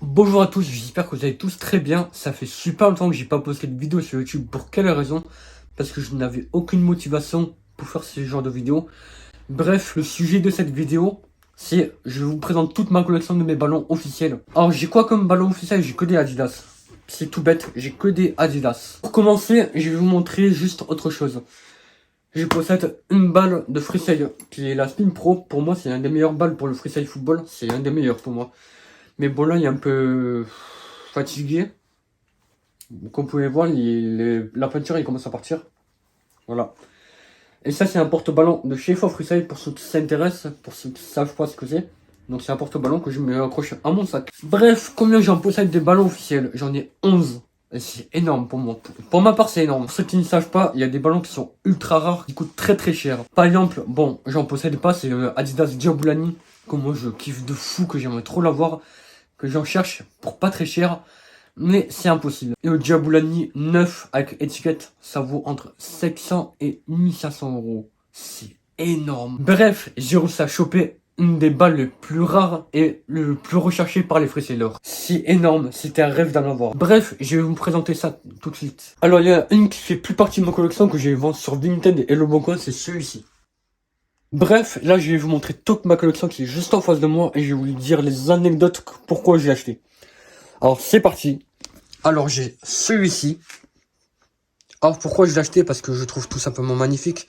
Bonjour à tous, j'espère que vous allez tous très bien. Ça fait super longtemps que j'ai pas posté de vidéo sur YouTube. Pour quelle raison? Parce que je n'avais aucune motivation pour faire ce genre de vidéo. Bref, le sujet de cette vidéo, c'est je vous présente toute ma collection de mes ballons officiels. Alors j'ai quoi comme ballon officiel? J'ai que des Adidas. C'est tout bête, j'ai que des Adidas. Pour commencer, je vais vous montrer juste autre chose. Je possède une balle de freestyle qui est la Spin Pro. Pour moi, c'est un des meilleurs balles pour le freestyle football. C'est un des meilleurs pour moi. Mais bon, là, il est un peu fatigué. Comme vous pouvez voir, la peinture, il commence à partir. Voilà. Et ça, c'est un porte-ballon de chez Faux Freestyle pour ceux qui s'intéressent, pour ceux qui savent pas ce que c'est. Donc, c'est un porte-ballon que je me accroche à mon sac. Bref, combien j'en possède des ballons officiels? J'en ai 11. Et c'est énorme pour moi. Pour ma part, c'est énorme. Pour ceux qui ne savent pas, il y a des ballons qui sont ultra rares, qui coûtent très très cher. Par exemple, bon, j'en possède pas, c'est le Adidas Diaboulani, que moi je kiffe de fou, que j'aimerais trop l'avoir, que j'en cherche pour pas très cher, mais c'est impossible. Et le Diaboulani 9 avec étiquette, ça vaut entre 700 et 1500 euros. C'est énorme. Bref, j'ai réussi à choper une des balles les plus rares et le plus recherché par les freestylers. C'est énorme, c'était un rêve d'en avoir. Bref, je vais vous présenter ça tout de suite. Alors, il y a une qui fait plus partie de ma collection que j'ai vendu sur Vinted et Le Bon Coin, c'est celui-ci. Bref, là je vais vous montrer toute ma collection qui est juste en face de moi et je vais vous dire les anecdotes pourquoi j'ai acheté. Alors c'est parti. Alors j'ai celui-ci. Alors pourquoi je l'ai acheté? Parce que je trouve tout simplement magnifique.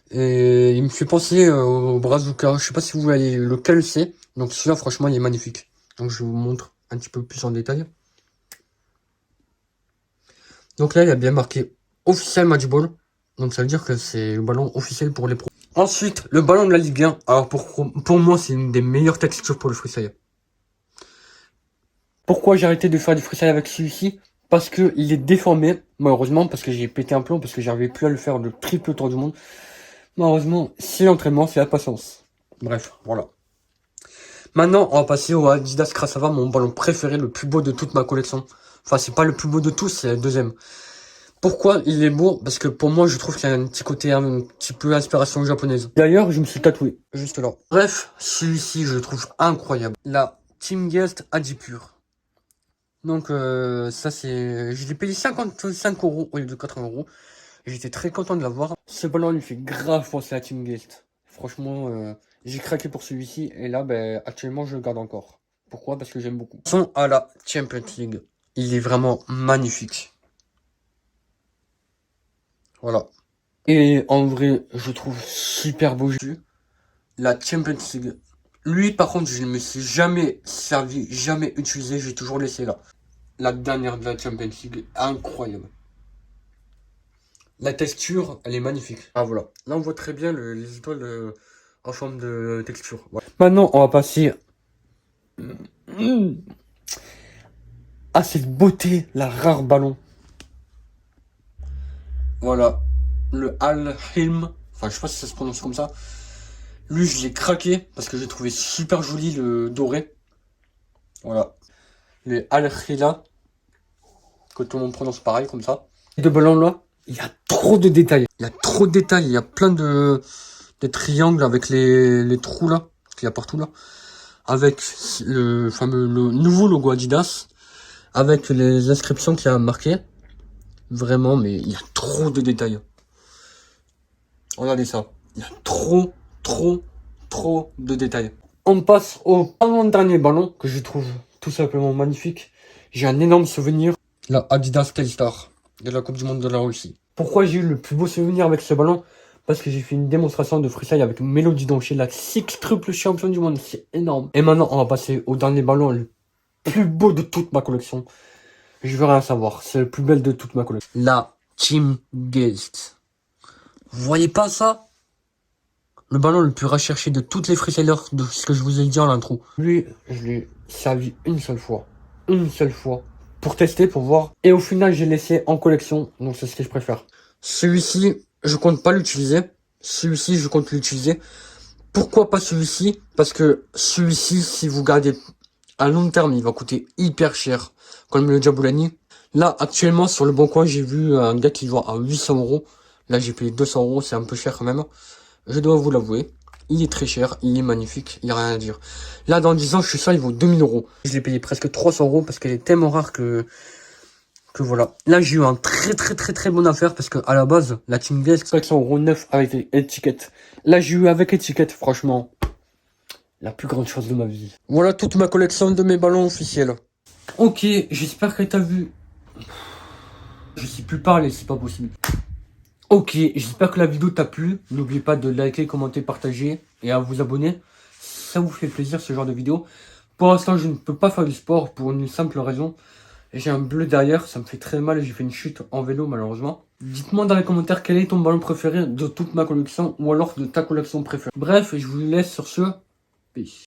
Et il me fait penser au Brazuca. Je sais pas si vous voyez lequel c'est. Donc celui-là franchement il est magnifique. Donc je vous montre un petit peu plus en détail. Donc là il y a bien marqué officiel match ball. Donc ça veut dire que c'est le ballon officiel pour les pros. Ensuite, le ballon de la Ligue 1. Alors pour moi, c'est une des meilleures textures pour le freestyle. Pourquoi j'ai arrêté de faire du freestyle avec celui-ci? Parce que il est déformé, malheureusement, parce que j'ai pété un plomb, parce que j'arrivais plus à le faire le triple tour du monde. Malheureusement, c'est l'entraînement, c'est la patience. Bref, voilà. Maintenant, on va passer au Adidas Krasava, mon ballon préféré, le plus beau de toute ma collection. Enfin, c'est pas le plus beau de tous, c'est le deuxième. Pourquoi il est beau? Parce que pour moi, je trouve qu'il y a un petit côté un petit peu inspiration japonaise. D'ailleurs, je me suis tatoué, juste là. Bref, celui-ci, je le trouve incroyable. La Team Guest Adipure. Donc, ça, c'est... Je l'ai payé 55 € au lieu de 80 €. J'étais très content de l'avoir. Ce ballon lui fait grave penser à Team Guest. Franchement, j'ai craqué pour celui-ci. Et là, ben, actuellement, je le garde encore. Pourquoi? Parce que j'aime beaucoup. Son à la Champions League. Il est vraiment magnifique. Voilà. Et en vrai, je trouve super beau jeu. La Champions League. Lui, par contre, je ne me suis jamais servi, jamais utilisé. J'ai toujours laissé là. La dernière de la Champions League, incroyable. La texture, elle est magnifique. Ah voilà. Là, on voit très bien les étoiles en forme de texture. Voilà. Maintenant, on va passer à cette beauté, la rare ballon. Voilà. Le Al-Hilm. Enfin, je sais pas si ça se prononce comme ça. Lui, je l'ai craqué parce que j'ai trouvé super joli le doré. Voilà. Le Al-Khila. Que tout le monde prononce pareil, comme ça. Et de ballons là, il y a trop de détails. Il y a trop de détails. Il y a plein de triangles avec les trous là. Qu'il y a partout là. Avec le fameux le nouveau logo Adidas. Avec les inscriptions qu'il y a marquées. Vraiment, mais il y a trop de détails. Regardez ça. Il y a trop de détails. On passe au avant-dernier ballon que je trouve tout simplement magnifique. J'ai un énorme souvenir. La Adidas Telstar de la Coupe du Monde de la Russie. Pourquoi j'ai eu le plus beau souvenir avec ce ballon? Parce que j'ai fait une démonstration de freestyle avec Mélodie Doncher, la six-triple champion du monde. C'est énorme. Et maintenant, on va passer au dernier ballon, le plus beau de toute ma collection. Je veux rien savoir. C'est le plus bel de toute ma collection. La Team Guest. Vous voyez pas ça? Le ballon le plus recherché de toutes les freestylers de ce que je vous ai dit en l'intro. Lui, je l'ai servi une seule fois. Une seule fois. Pour tester, pour voir. Et au final, j'ai laissé en collection. Donc, c'est ce que je préfère. Celui-ci, je compte pas l'utiliser. Celui-ci, je compte l'utiliser. Pourquoi pas celui-ci? Parce que celui-ci, si vous gardez à long terme, il va coûter hyper cher. Comme le Diaboulani. Là, actuellement, sur le Bon Coin, j'ai vu un gars qui le vend à 800 €. Là, j'ai payé 200 €. C'est un peu cher quand même. Je dois vous l'avouer. il est très cher, il est magnifique, il n'y a rien à dire. Là, dans 10 ans, je suis sûr, il vaut 2000 euros. Je l'ai payé presque 300 euros parce qu'elle est tellement rare que voilà. Là, j'ai eu un très bonne affaire parce que à la base, la Team Glaze, 500 euros neuf avec étiquette. Là, j'ai eu avec étiquette, franchement, la plus grande chose de ma vie. Voilà toute ma collection de mes ballons officiels. Ok, j'espère que t'as vu. Je sais plus parler, c'est pas possible. Ok, j'espère que la vidéo t'a plu. N'oubliez pas de liker, commenter, partager et à vous abonner. Ça vous fait plaisir ce genre de vidéo. Pour l'instant, je ne peux pas faire du sport pour une simple raison. J'ai un bleu derrière, ça me fait très mal et j'ai fait une chute en vélo malheureusement. Dites-moi dans les commentaires quel est ton ballon préféré de toute ma collection ou alors de ta collection préférée. Bref, je vous laisse sur ce. Peace.